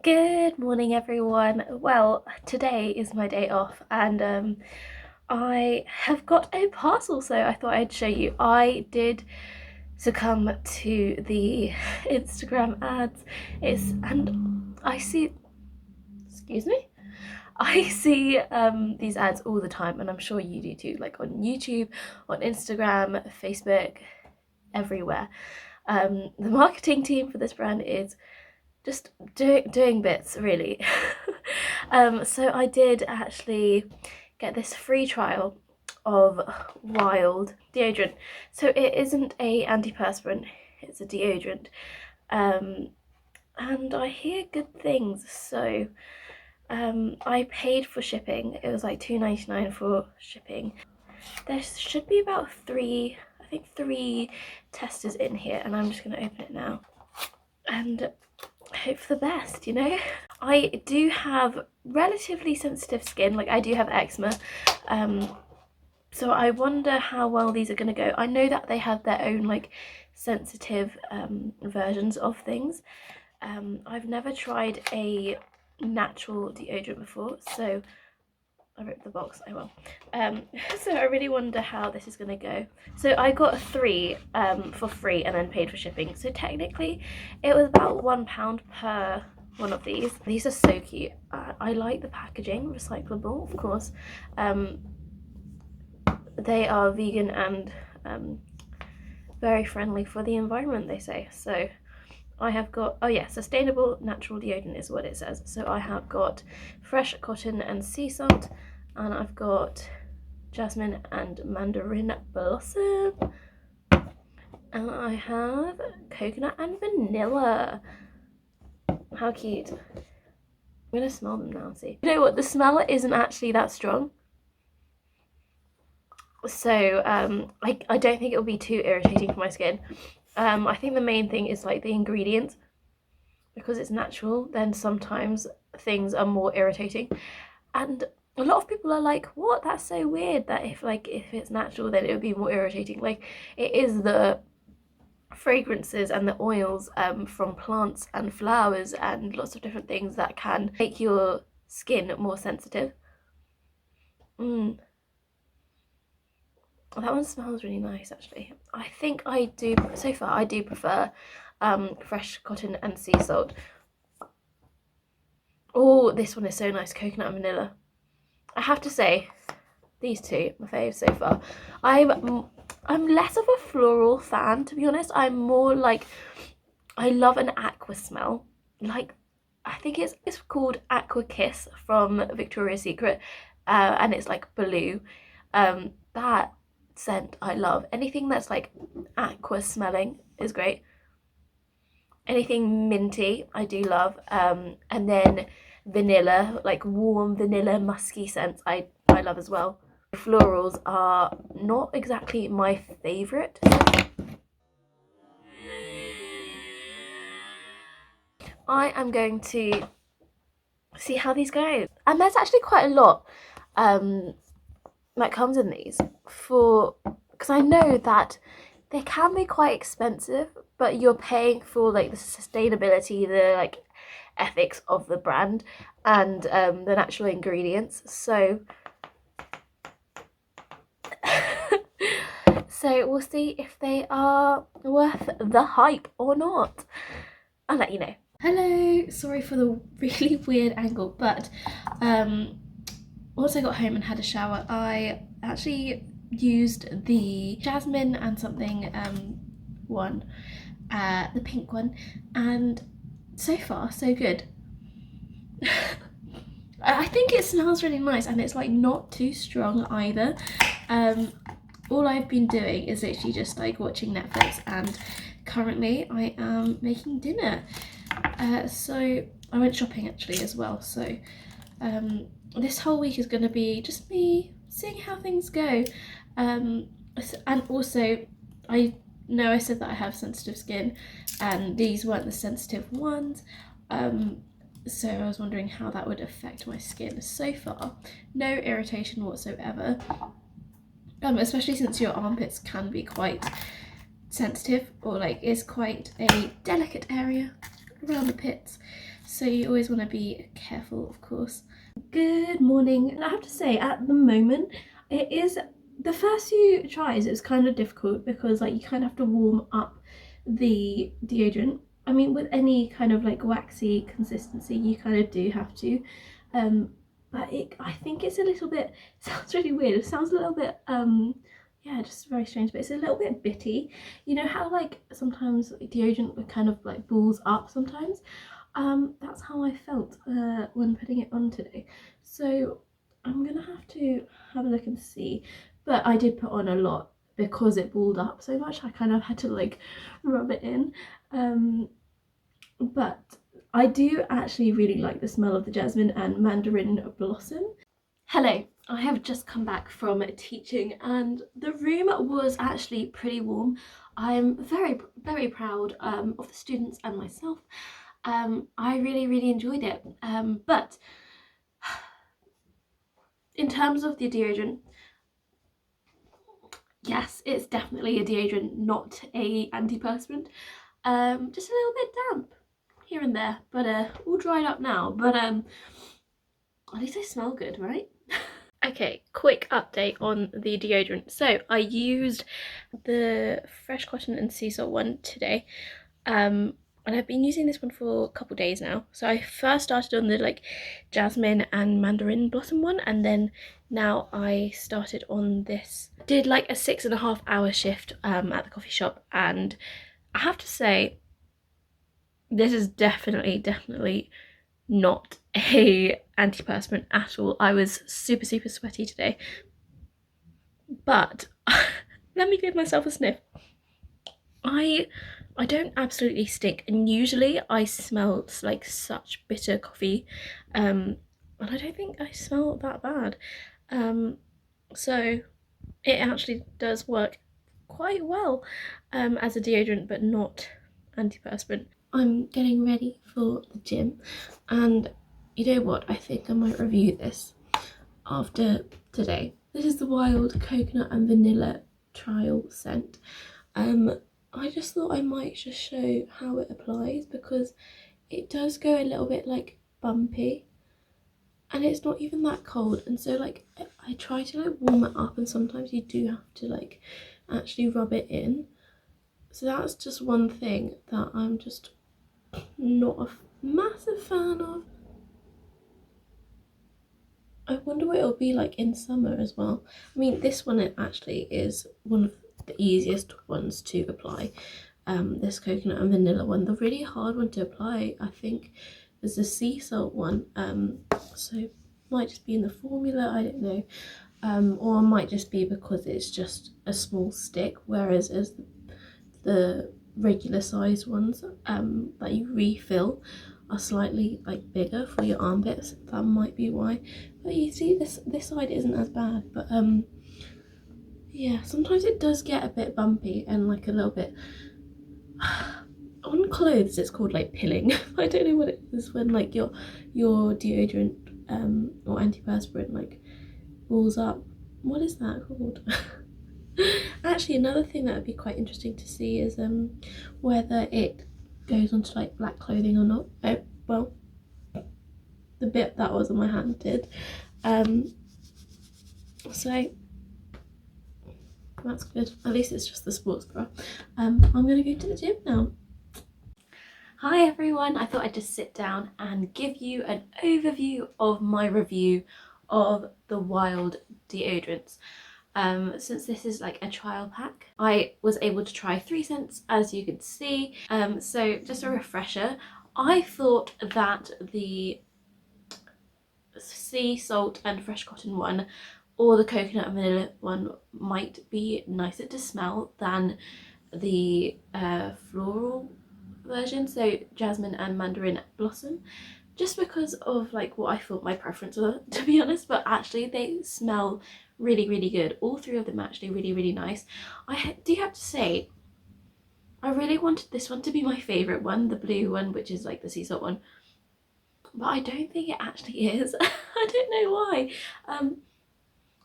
Good morning, everyone. Well, today is my day off, and I have got a parcel, so I thought I'd show you. I did succumb to the Instagram ads. And I see, excuse me, I see these ads all the time, and I'm sure you do too, like on YouTube, on Instagram, Facebook, everywhere. The marketing team for this brand is just doing bits, really. So I did actually get this free trial of Wild Deodorant. So it isn't a antiperspirant, it's a deodorant. And I hear good things, so I paid for shipping. It was like $2.99 for shipping. There should be about three testers in here, and I'm just going to open it now and hope for the best, you know? I do have relatively sensitive skin, like I do have eczema, so I wonder how well these are going to go. I know that they have their own like sensitive versions of things. I've never tried a natural deodorant before, so I ripped the box, I will. So I really wonder how this is going to go. So I got 3 for free and then paid for shipping. So technically it was about £1 per one of these. These are so cute. I like the packaging, recyclable, of course. They are vegan and very friendly for the environment, they say. So I have got, oh yeah, sustainable natural deodorant is what it says. So I have got fresh cotton and sea salt, and I've got jasmine and mandarin blossom, and I have coconut and vanilla. How cute. I'm gonna smell them now and see. You know what, the smell isn't actually that strong. So I don't think it'll be too irritating for my skin. I think the main thing is like the ingredients. Because it's natural, then sometimes things are more irritating. And a lot of people are like, what? That's so weird that if it's natural, then it would be more irritating. Like, it is the fragrances and the oils from plants and flowers and lots of different things that can make your skin more sensitive. That one smells really nice, actually. I think I do, so far, I do prefer fresh cotton and sea salt. Oh, this one is so nice, coconut and vanilla. I have to say, these two, my faves so far. I'm less of a floral fan, to be honest. I'm more like, I love an aqua smell. Like, I think it's called Aqua Kiss from Victoria's Secret, and it's like blue. That scent I love. Anything that's like aqua smelling is great. Anything minty I do love, and then vanilla, like warm vanilla musky scents I love as well. Florals are not exactly my favourite. I am going to see how these go, and there's actually quite a lot that comes in these, because I know that they can be quite expensive, but you're paying for like the sustainability, the like ethics of the brand, and the natural ingredients. So so we'll see if they are worth the hype or not. I'll let you know. Hello, sorry for the really weird angle, but once I got home and had a shower, I actually used the jasmine and something one, the pink one, and so far so good. I think it smells really nice, and it's like not too strong either. All I've been doing is literally just like watching Netflix, and currently I am making dinner. So I went shopping actually as well, so this whole week is going to be just me seeing how things go, and also I know I said that I have sensitive skin, and these weren't the sensitive ones, so I was wondering how that would affect my skin. So far, no irritation whatsoever, especially since your armpits can be quite sensitive, or like is quite a delicate area. around the pits, so you always want to be careful, of course. Good morning. And I have to say, at the moment, it is the first few tries, it's kind of difficult because like you kind of have to warm up the deodorant. I mean, with any kind of like waxy consistency, you kind of do have to. But I think it's a little bit, it sounds really weird. It sounds a little bit, yeah, just very strange, but it's a little bit bitty. You know how like sometimes deodorant kind of like balls up sometimes? That's how I felt when putting it on today. So I'm gonna have to have a look and see. But I did put on a lot because it balled up so much. I kind of had to like rub it in. But I do actually really like the smell of the jasmine and mandarin blossom. Hello, I have just come back from teaching and the room was actually pretty warm. I'm very proud of the students and myself. I really enjoyed it. But in terms of the deodorant, yes, it's definitely a deodorant, not a antiperspirant. Just a little bit damp here and there, but all dried up now. But at least I smell good, right? Okay, quick update on the deodorant. So I used the Fresh Cotton and Sea Salt one today. And I've been using this one for a couple days now. So I first started on the like jasmine and mandarin blossom one, and then now I started on this. Did like a 6.5 hour shift at the coffee shop, and I have to say this is definitely not a antiperspirant at all. I was super sweaty today, but let me give myself a sniff. I don't absolutely stink, and usually I smell like such bitter coffee, and I don't think I smell that bad. So it actually does work quite well as a deodorant, but not antiperspirant. I'm getting ready for the gym, and you know what? I think I might review this after today. This is the Wild Coconut and Vanilla Trial Scent. I just thought I might just show how it applies because it does go a little bit like bumpy and it's not even that cold, and so like I try to like warm it up and sometimes you do have to like actually rub it in. So that's just one thing that I'm just not a massive fan of. I wonder what it'll be like in summer as well. I mean, this one it actually is one of the easiest ones to apply. This coconut and vanilla one. The really hard one to apply, I think, is the sea salt one. So it might just be in the formula, I don't know. Or it might just be because it's just a small stick, whereas as the regular sized ones that you refill are slightly like bigger for your armpits. That might be why. But you see this side isn't as bad, but yeah, sometimes it does get a bit bumpy and like a little bit on clothes it's called like pilling. I don't know what it is when like your deodorant or antiperspirant like balls up. What is that called? Actually, another thing that would be quite interesting to see is whether it goes onto like black clothing or not. Oh, well, the bit that was on my hand did. So that's good. At least it's just the sports bra. I'm gonna go to the gym now. Hi everyone, I thought I'd just sit down and give you an overview of my review of the Wild deodorants. Since this is like a trial pack, I was able to try 3 scents as you could see. So just a refresher, I thought that the sea salt and fresh cotton one or the coconut and vanilla one might be nicer to smell than the floral version, so jasmine and mandarin blossom, just because of like what I thought my preference were, to be honest. But actually they smell really good. All 3 of them are actually really nice. I do have to say I really wanted this one to be my favourite one, the blue one, which is like the sea salt one, but I don't think it actually is. I don't know why.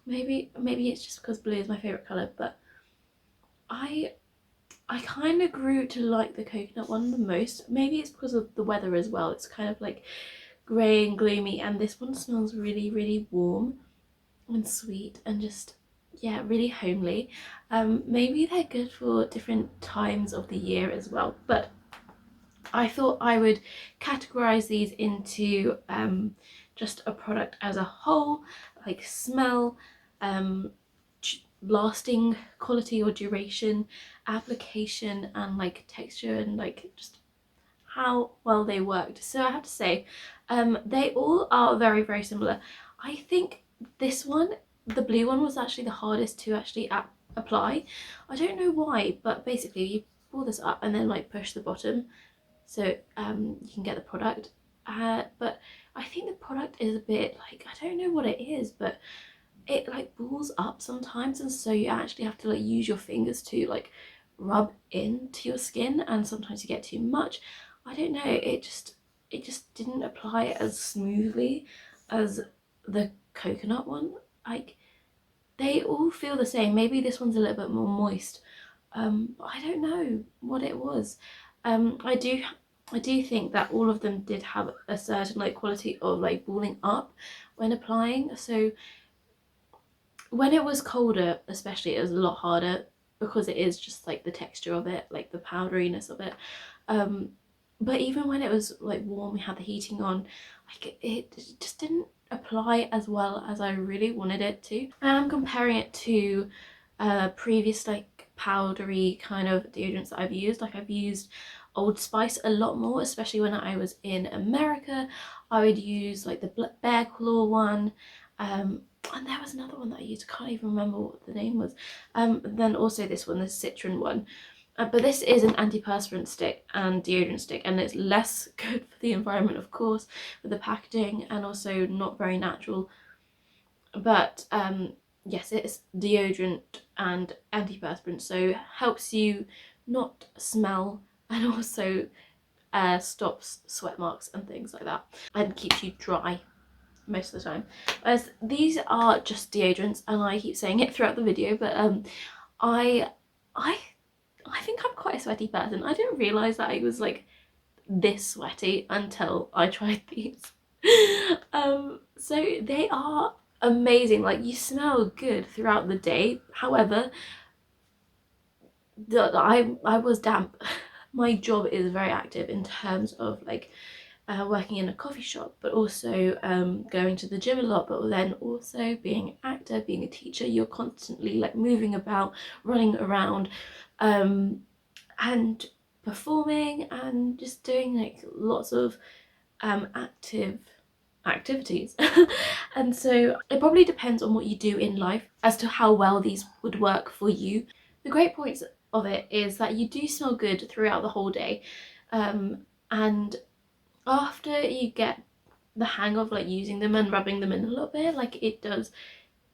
Maybe it's just because blue is my favourite colour, but I I kind of grew to like the coconut one the most. Maybe it's because of the weather as well. It's kind of like grey and gloomy, and this one smells really, really warm and sweet and just, yeah, really homely. Maybe they're good for different times of the year as well, but I thought I would categorize these into just a product as a whole, like smell, um, lasting quality or duration, application, and like texture, and like just how well they worked. So I have to say, they all are very, very similar. I think this one, the blue one, was actually the hardest to actually apply. I don't know why, but basically you pull this up and then like push the bottom, so you can get the product. But I think the product is a bit like, I don't know what it is, but it like balls up sometimes, and so you actually have to like use your fingers to like rub into your skin, and sometimes you get too much. I don't know, it just didn't apply as smoothly as the coconut one. Like, they all feel the same. Maybe this one's a little bit more moist. But I don't know what it was. I do think that all of them did have a certain like quality of like balling up when applying. So when it was colder, especially, it was a lot harder because it is just like the texture of it, like the powderiness of it. Um, but even when it was like warm, we had the heating on, like it just didn't apply as well as I really wanted it to. I'm comparing it to previous like powdery kind of deodorants that I've used. Like, I've used Old Spice a lot more, especially when I was in America. I would use like the Bear Claw one, and there was another one that I used, I can't even remember what the name was. Then also this one, the Citron one. But this is an antiperspirant stick and deodorant stick, and it's less good for the environment, of course, with the packaging, and also not very natural. But yes, it's deodorant and antiperspirant, so helps you not smell, and also stops sweat marks and things like that, and keeps you dry most of the time. Whereas these are just deodorants, and I keep saying it throughout the video, but I I I think I'm quite a sweaty person. I didn't realise that I was like this sweaty until I tried these. So they are amazing. Like, you smell good throughout the day. However, I was damp. My job is very active in terms of like working in a coffee shop, but also going to the gym a lot, but then also being an actor, being a teacher. You're constantly like moving about, running around, and performing, and just doing like lots of activities. And so it probably depends on what you do in life as to how well these would work for you. The great points of it is that you do smell good throughout the whole day, and after you get the hang of like using them and rubbing them in a little bit, like, it does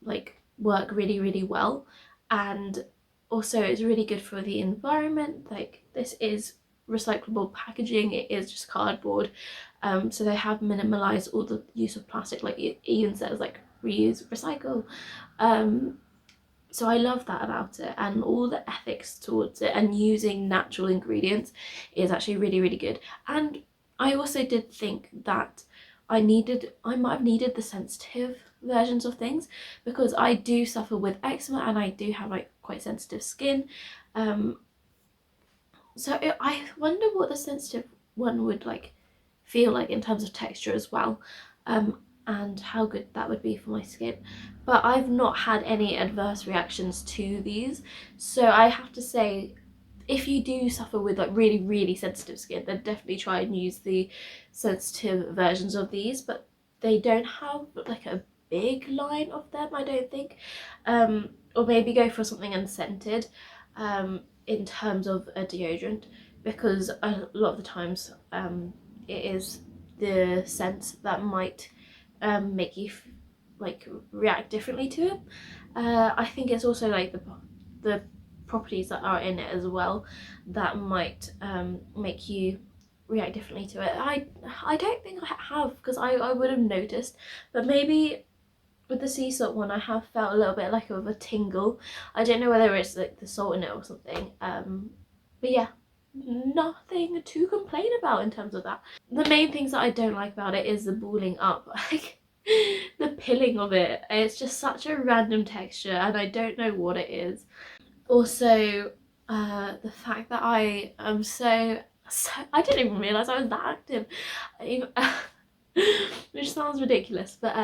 like work really, really well. And also it's really good for the environment. Like, this is recyclable packaging, it is just cardboard, so they have minimalized all the use of plastic. Like, it even says like reuse, recycle. So I love that about it, and all the ethics towards it, and using natural ingredients is actually really, really good. And I also did think that I might have needed the sensitive versions of things, because I do suffer with eczema, and I do have like quite sensitive skin. So I wonder what the sensitive one would like feel like in terms of texture as well, and how good that would be for my skin. But I've not had any adverse reactions to these, so I have to say, if you do suffer with like really, really sensitive skin, then definitely try and use the sensitive versions of these. But they don't have like a big line of them, I don't think. Or maybe go for something unscented in terms of a deodorant, because a lot of the times it is the scent that might make you like react differently to it. I think it's also like the properties that are in it as well that might make you react differently to it. I don't think I have, because I would have noticed, but maybe with the sea salt one I have felt a little bit like of a tingle. I don't know whether it's like the salt in it or something, But yeah, nothing to complain about in terms of that. The main things that I don't like about it is the balling up. Like the pilling of it. It's just such a random texture and I don't know what it is. Also, the fact that I am so I didn't even realise I was that active. Which sounds ridiculous, but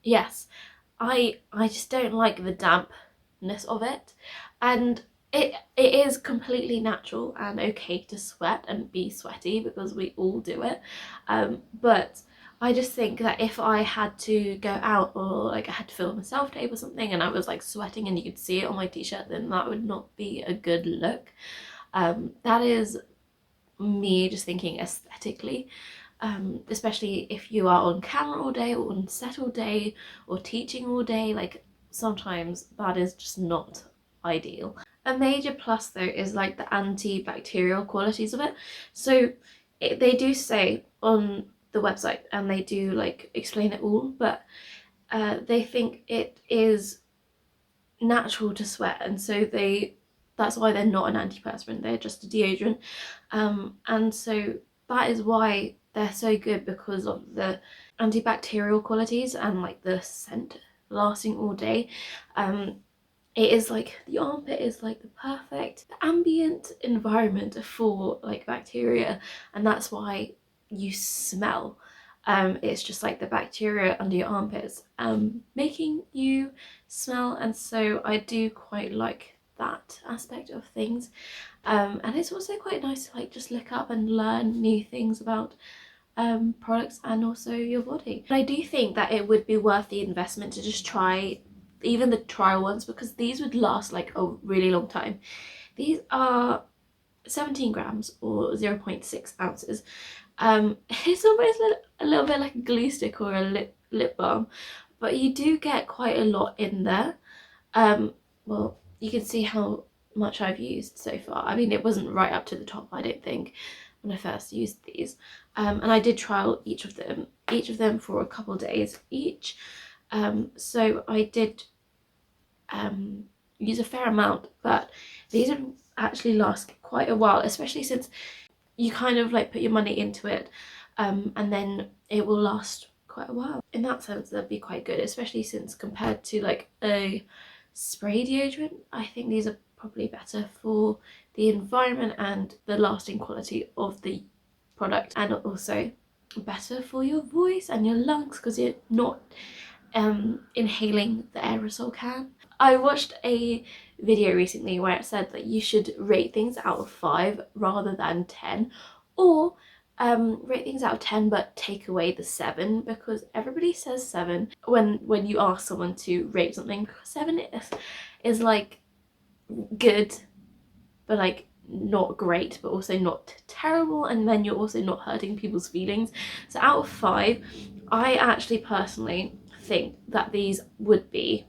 yes, I just don't like the dampness of it, and it is completely natural and okay to sweat and be sweaty because we all do it, but I just think that if I had to go out or like I had to film a self tape or something and I was like sweating and you could see it on my t-shirt, then that would not be a good look. That is me just thinking aesthetically, especially if you are on camera all day or on set all day or teaching all day, like sometimes that is just not ideal. A major plus though is like the antibacterial qualities of it. So they do say on the website and they do like explain it all, but they think it is natural to sweat, and so that's why they're not an antiperspirant, they're just a deodorant, and so that is why they're so good, because of the antibacterial qualities and like the scent lasting all day. It is like the armpit is like the perfect ambient environment for like bacteria, and that's why you smell. It's just like the bacteria under your armpits making you smell, and so I do quite like that aspect of things. And it's also quite nice to like just look up and learn new things about products and also your body. But I do think that it would be worth the investment to just try even the trial ones, because these would last like a really long time. These are 17 grams or 0.6 ounces. It's almost a little bit like a glue stick or a lip balm, but you do get quite a lot in there. Well, you can see how much I've used so far. I mean, it wasn't right up to the top, I don't think, when I first used these. And I did trial each of them for a couple days each. So I did use a fair amount, but these would actually last quite a while, especially since you kind of like put your money into it, and then it will last quite a while. In that sense, that'd be quite good, especially since compared to like a spray deodorant, I think these are probably better for the environment and the lasting quality of the product, and also better for your voice and your lungs because you're not inhaling the aerosol can. I watched a video recently where it said that you should rate things out of 5 rather than 10, or rate things out of 10 but take away the 7, because everybody says 7 when you ask someone to rate something, because 7 is like good but like not great, but also not terrible, and then you're also not hurting people's feelings. So out of 5, I actually personally think that these would be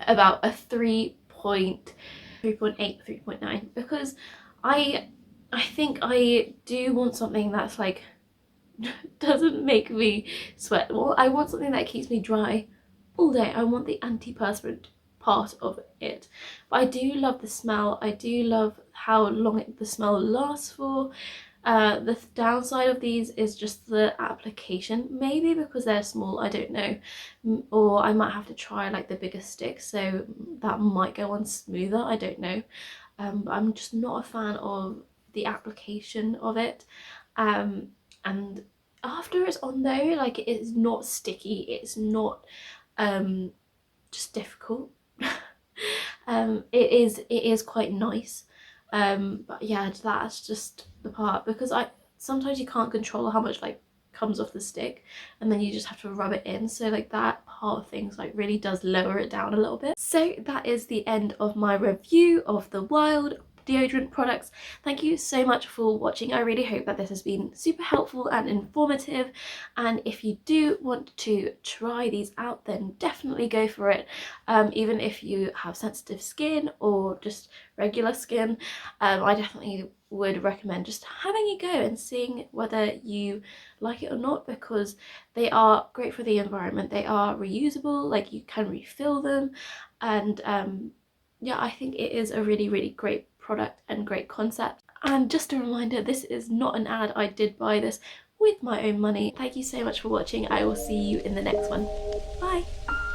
about a 3.8, 3.9, because I think I do want something that's like doesn't make me sweat. Well, I want something that keeps me dry all day. I want the antiperspirant part of it, but I do love the smell. I do love how long the smell lasts for. The downside of these is just the application, maybe because they're small, I don't know, or I might have to try like the bigger stick, so that might go on smoother, I don't know. But I'm just not a fan of the application of it, and after it's on though, like it is not sticky, it's not just difficult. It is quite nice, but yeah, that's just the part, because I sometimes you can't control how much like comes off the stick, and then you just have to rub it in, so like that part of things like really does lower it down a little bit. So that is the end of my review of the Wild deodorant products. Thank you so much for watching. I really hope that this has been super helpful and informative, and if you do want to try these out, then definitely go for it. Even if you have sensitive skin or just regular skin, I definitely would recommend just having a go and seeing whether you like it or not, because they are great for the environment. They are reusable, like you can refill them, and yeah, I think it is a really great product and great concept. And just a reminder, this is not an ad, I did buy this with my own money. Thank you so much for watching. I will see you in the next one. Bye!